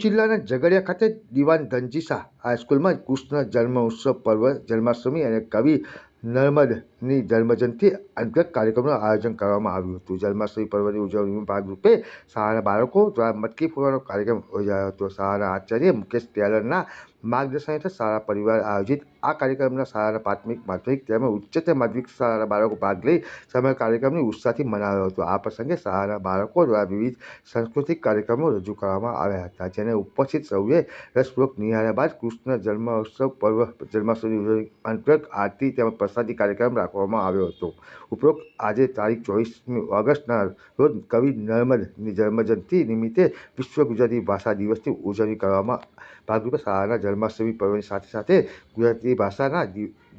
જિલ્લાના ઝઘડિયા ખાતે દીવાન ધનજી શાહ હાઈસ્કૂલમાં કૃષ્ણ જન્મોત્સવ પર્વ જન્માષ્ટમી અને કવિ નર્મદની જન્મજયંતિ અંતર્ગત કાર્યક્રમનું આયોજન કરવામાં આવ્યું હતું। જન્માષ્ટમી પર્વની ઉજવણીના ભાગરૂપે શાળાના બાળકો દ્વારા મટકી ફોડવાનો કાર્યક્રમ યોજાયો હતો। શાળાના આચાર્ય મુકેશ ટેલરના માર્ગદર્શન હેઠળ શાળા પરિવાર આયોજિત આ કાર્યક્રમમાં શાળાના પ્રાથમિક માધ્યમિક તેમજ ઉચ્ચતર માધ્યમિક શાળાના બાળકો ભાગ લઈ સમગ્ર કાર્યક્રમની ઉત્સાહથી મનાવ્યો હતો। આ પ્રસંગે શાળાના બાળકો દ્વારા વિવિધ સાંસ્કૃતિક કાર્યક્રમો રજૂ કરવામાં આવ્યા હતા, જેને ઉપસ્થિત સૌએ રસપૂર્વક નિહાળ્યા બાદ કૃષ્ણ જન્મોત્સવ પર્વ જન્માષ્ટમી ઉજવણી અંતર્ગત આરતી તેમજ પ્રસાદી કાર્યક્રમ રાખવામાં આવ્યો હતો। ઉપરોક્ત આજે તારીખ 24મી ઓગસ્ટના રોજ કવિ નર્મદની જન્મજયંતિ નિમિત્તે વિશ્વ ગુજરાતી ભાષા દિવસની ઉજવણી કરવામાં ભાગરૂપે શાળાના જન્માષ્ટમી પર્વની સાથે સાથે ગુજરાતી ભાષાના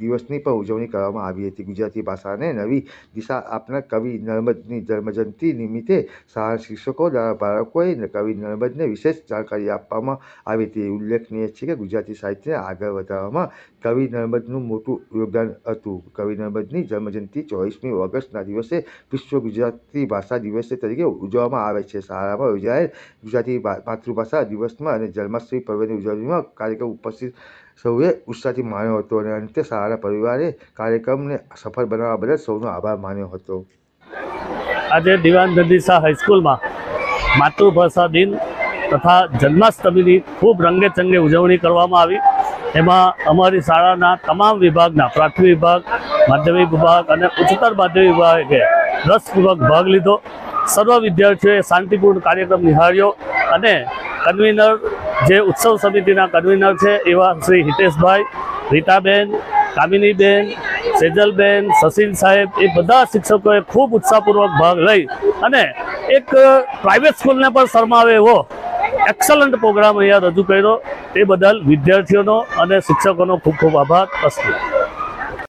દિવસની પણ ઉજવણી કરવામાં આવી હતી। ગુજરાતી ભાષાને નવી દિશા આપનાર કવિ નર્મદની જન્મજયંતિ નિમિત્તે શાળા શિક્ષકો દ્વારા બાળકોએ કવિ નર્મદને વિશેષ જાણકારી આપવામાં આવી હતી। ઉલ્લેખનીય છે કે ગુજરાતી સાહિત્યને આગળ વધારવામાં કવિ નર્મદનું મોટું યોગદાન હતું। કવિ નર્મદની જન્મજયંતિ 24મી ઓગસ્ટના દિવસે વિશ્વ ગુજરાતી ભાષા દિવસ તરીકે ઉજવવામાં આવે છે। શાળામાં યોજાયેલ ગુજરાતી માતૃભાષા દિવસમાં અને જન્માષ્ટમી પર્વની ઉજવણીમાં કાર્યક્રમ ઉપસ્થિત સૌએ ઉત્સાહથી માણ્યો હતો અને અંતે શાળા પરિવારે કાર્યક્રમને સફળ બનાવવા બદલ સૌનો આભાર માન્યો હતો। આજે દીવાન ધનજી શાહ હાઈસ્કૂલમાં માતૃભાષા દિન તથા જન્માષ્ટમીની ખૂબ રંગેચંગે ઉજવણી કરવામાં આવી। એમાં અમારી શાળાના તમામ વિભાગના પ્રાથમિક વિભાગ, માધ્યમિક વિભાગ અને ઉચ્ચતર માધ્યમિક વિભાગે રસપૂર્વક ભાગ લીધો। સર્વ વિદ્યાર્થીઓએ શાંતિપૂર્ણ કાર્યક્રમ નિહાળ્યો અને કન્વીનર જે ઉત્સવ સમિતિના કન્વીનર છે એવા શ્રી હિતેશભાઈ, રીટાબેન, કામિનીબેન, સેજલબેન, સસીલ સાહેબ એ બધા શિક્ષકોએ ખૂબ ઉત્સાહપૂર્વક ભાગ લઈ અને એક પ્રાઇવેટ સ્કૂલને પણ શરમાવે એવો એક્સલન્ટ પ્રોગ્રામ અહીંયા રજૂ કર્યો। એ બદલ વિદ્યાર્થીઓનો અને શિક્ષકોનો ખૂબ ખૂબ આભાર। અસ્તુ।